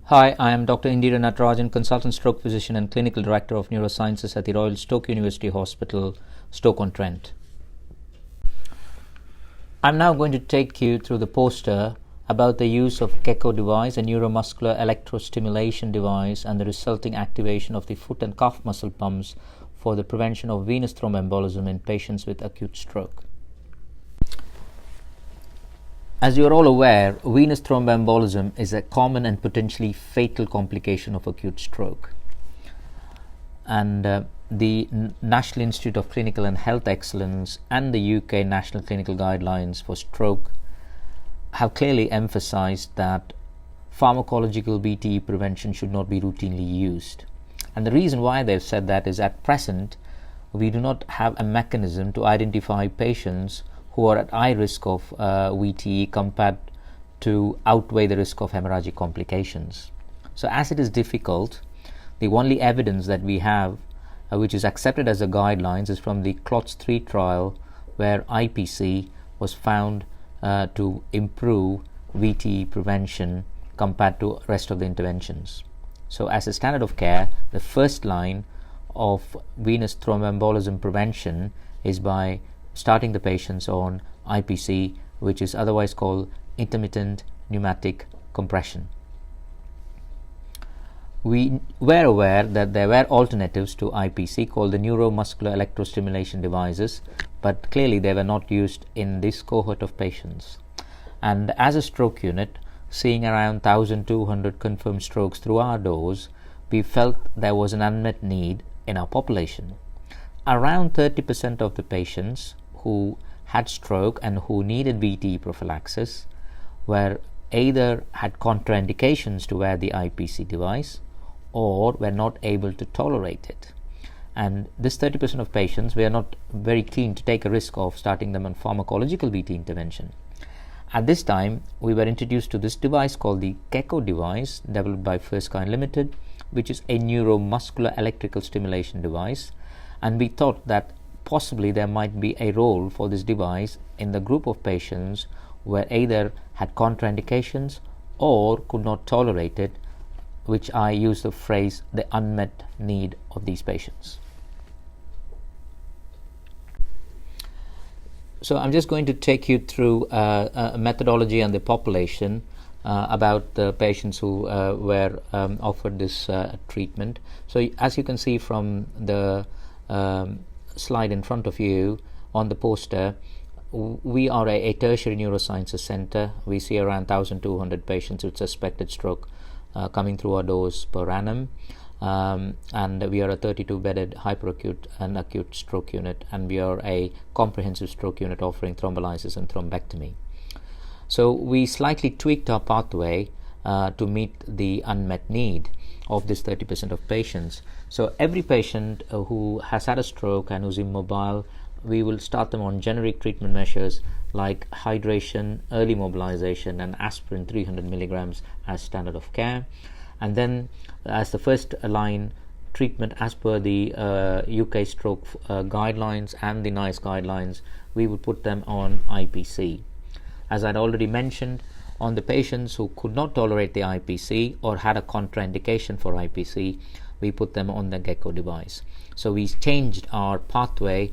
Hi, I am Dr. Indira Natarajan, consultant stroke physician and clinical director of neurosciences at the Royal Stoke University Hospital, Stoke-on-Trent. I'm now going to take you through the poster about the use of GECKO device, a neuromuscular electrostimulation device, and the resulting activation of the foot and calf muscle pumps for the prevention of venous thromboembolism in patients with acute stroke. As you are all aware, venous thromboembolism is a common and potentially fatal complication of acute stroke. And the National Institute of Clinical and Health Excellence and the UK National Clinical Guidelines for Stroke have clearly emphasized that pharmacological VTE prevention should not be routinely used. And the reason why they've said that is at present, we do not have a mechanism to identify patients who are at high risk of VTE compared to outweigh the risk of hemorrhagic complications. So as it is difficult, the only evidence that we have which is accepted as the guidelines is from the CLOTS 3 trial, where IPC was found to improve VTE prevention compared to rest of the interventions. So as a standard of care, the first line of venous thromboembolism prevention is by starting the patients on IPC, which is otherwise called intermittent pneumatic compression. We were aware that there were alternatives to IPC called the neuromuscular electrostimulation devices, but clearly they were not used in this cohort of patients. And as a stroke unit, seeing around 1,200 confirmed strokes through our doors, we felt there was an unmet need in our population. Around 30% of the patients who had stroke and who needed VTE prophylaxis were either had contraindications to wear the IPC device or were not able to tolerate it. And this 30% of patients, we are not very keen to take a risk of starting them on pharmacological VTE intervention. At this time, we were introduced to this device called the GECKO device, developed by First Kind Limited, which is a neuromuscular electrical stimulation device. And we thought that possibly there might be a role for this device in the group of patients who either had contraindications or could not tolerate it, which I use the phrase the unmet need of these patients. So I'm just going to take you through a methodology and the population about the patients who were offered this treatment. So as you can see from the slide in front of you on the poster, we are a tertiary neurosciences center. We see around 1,200 patients with suspected stroke coming through our doors per annum, and we are a 32-bedded hyperacute and acute stroke unit, and we are a comprehensive stroke unit offering thrombolysis and thrombectomy. So we slightly tweaked our pathway to meet the unmet need of this 30% of patients. So every patient who has had a stroke and who's immobile, we will start them on generic treatment measures like hydration, early mobilization, and aspirin 300 milligrams as standard of care. And then as the first line treatment as per the UK stroke guidelines and the NICE guidelines, we would put them on IPC. As I'd already mentioned, on the patients who could not tolerate the IPC or had a contraindication for IPC, we put them on the GECKO device. So we changed our pathway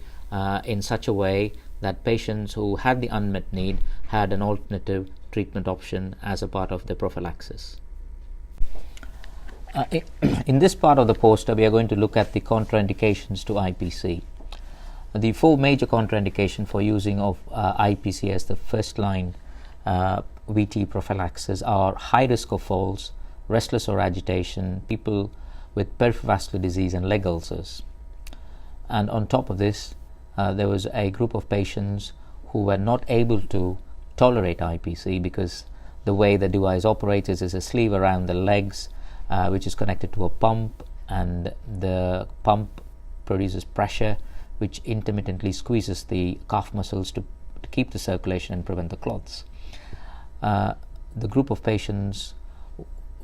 in such a way that patients who had the unmet need had an alternative treatment option as a part of the prophylaxis. In this part of the poster, we are going to look at the contraindications to IPC. The four major contraindications for using of IPC as the first line VTE prophylaxis are high risk of falls, restless or agitation, people with peripheral disease and leg ulcers. And on top of this, there was a group of patients who were not able to tolerate IPC because the way the device operates is a sleeve around the legs, which is connected to a pump, and the pump produces pressure which intermittently squeezes the calf muscles to keep the circulation and prevent the clots. The group of patients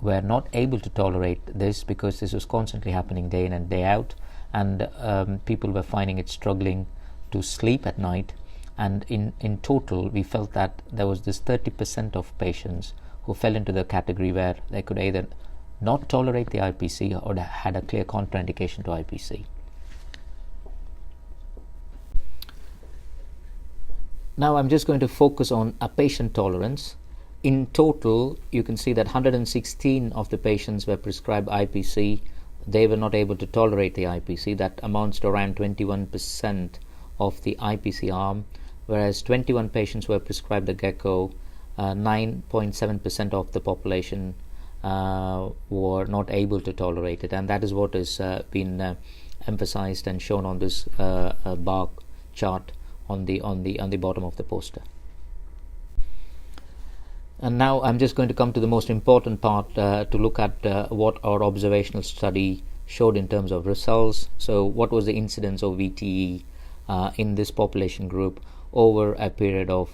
were not able to tolerate this because this was constantly happening day in and day out, and people were finding it struggling to sleep at night. And in total, we felt that there was this 30% of patients who fell into the category where they could either not tolerate the IPC or had a clear contraindication to IPC. Now I'm just going to focus on a patient tolerance. In total, you can see that 116 of the patients were prescribed IPC. They were not able to tolerate the IPC. That amounts to around 21% of the IPC arm, whereas 21 patients were prescribed the gecko. 9.7% of the population were not able to tolerate it, and that is what has been emphasized and shown on this bar chart on the bottom of the poster. And now I'm just going to come to the most important part to look at what our observational study showed in terms of results. So what was the incidence of VTE in this population group over a period of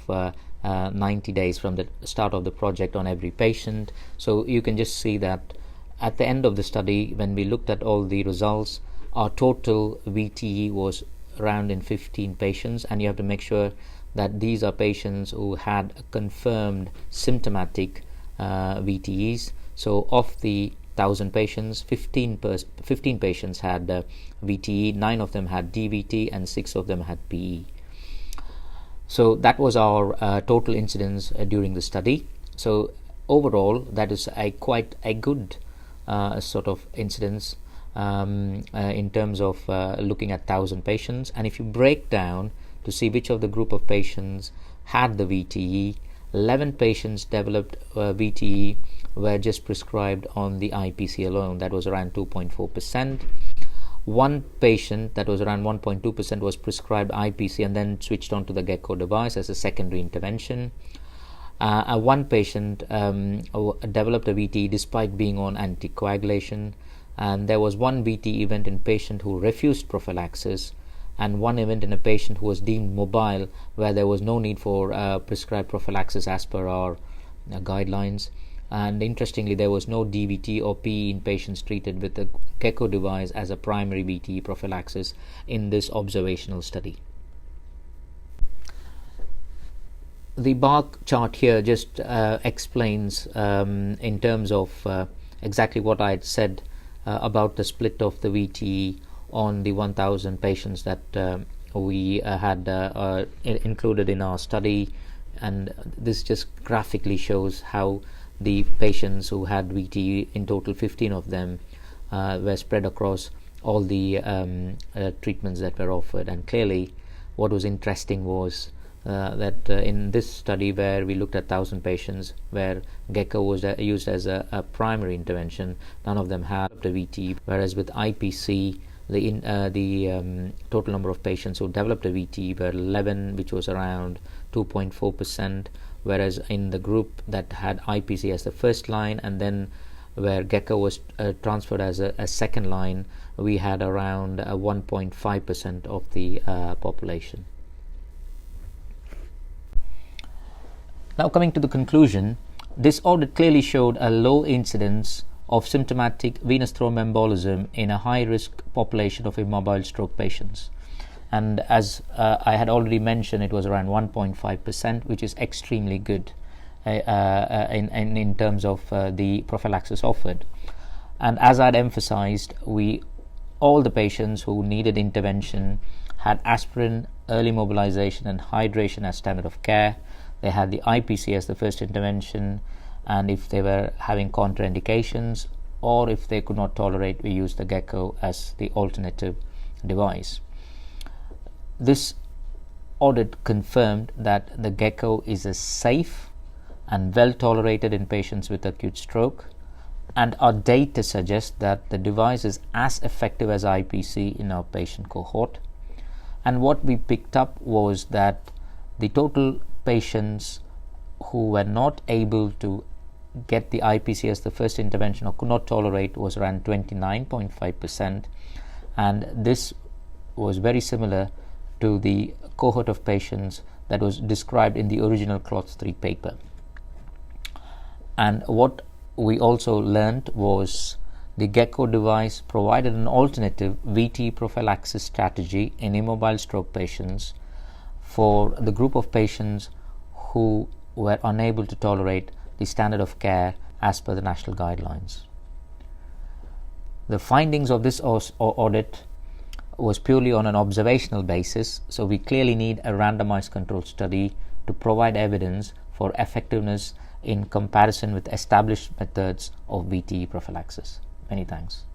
90 days from the start of the project on every patient. So you can just see that at the end of the study, when we looked at all the results, our total VTE was around in 15 patients, and you have to make sure that these are patients who had confirmed symptomatic VTEs. So of the 1,000 patients, 15 patients had VTE, 9 of them had DVT, and 6 of them had PE. So that was our total incidence during the study. So overall, that is quite a good sort of incidence in terms of looking at 1,000 patients. And if you break down to see which of the group of patients had the VTE, 11 patients developed VTE were just prescribed on the IPC alone. That was around 2.4%. One patient, that was around 1.2%, was prescribed IPC and then switched on to the gecko device as a secondary intervention. One patient developed a VTE despite being on anticoagulation, and there was one VTE event in patient who refused prophylaxis, and one event in a patient who was deemed mobile, where there was no need for prescribed prophylaxis as per our guidelines. And interestingly, there was no DVT or PE in patients treated with the gecko device as a primary VTE prophylaxis in this observational study. The bar chart here just explains in terms of exactly what I had said about the split of the VTE on the 1,000 patients that we had included in our study, and this just graphically shows how the patients who had VTE, in total 15 of them, were spread across all the treatments that were offered. And clearly what was interesting was that in this study, where we looked at 1,000 patients where gecko was used as a primary intervention, none of them had a VTE, whereas with IPC the total number of patients who developed a VTE were 11, which was around 2.4%, whereas in the group that had IPC as the first line and then where gecko was transferred as a second line, we had around 1.5% of the population. Now coming to the conclusion, this audit clearly showed a low incidence of symptomatic venous thromboembolism in a high-risk population of immobile stroke patients. And as I had already mentioned, it was around 1.5%, which is extremely good in terms of the prophylaxis offered. And as I had emphasized, all the patients who needed intervention had aspirin, early mobilization and hydration as standard of care. They had the IPC as the first intervention, and if they were having contraindications or if they could not tolerate, we used the gecko as the alternative device. This audit confirmed that the gecko is a safe and well tolerated in patients with acute stroke, and our data suggests that the device is as effective as IPC in our patient cohort. And what we picked up was that the total patients who were not able to get the IPC as the first intervention or could not tolerate was around 29.5%, and this was very similar to the cohort of patients that was described in the original CLOTS 3 paper. And what we also learned was the gecko device provided an alternative VT prophylaxis strategy in immobile stroke patients for the group of patients who were unable to tolerate the standard of care as per the national guidelines. The findings of this audit was purely on an observational basis, so we clearly need a randomized control study to provide evidence for effectiveness in comparison with established methods of VTE prophylaxis. Many thanks.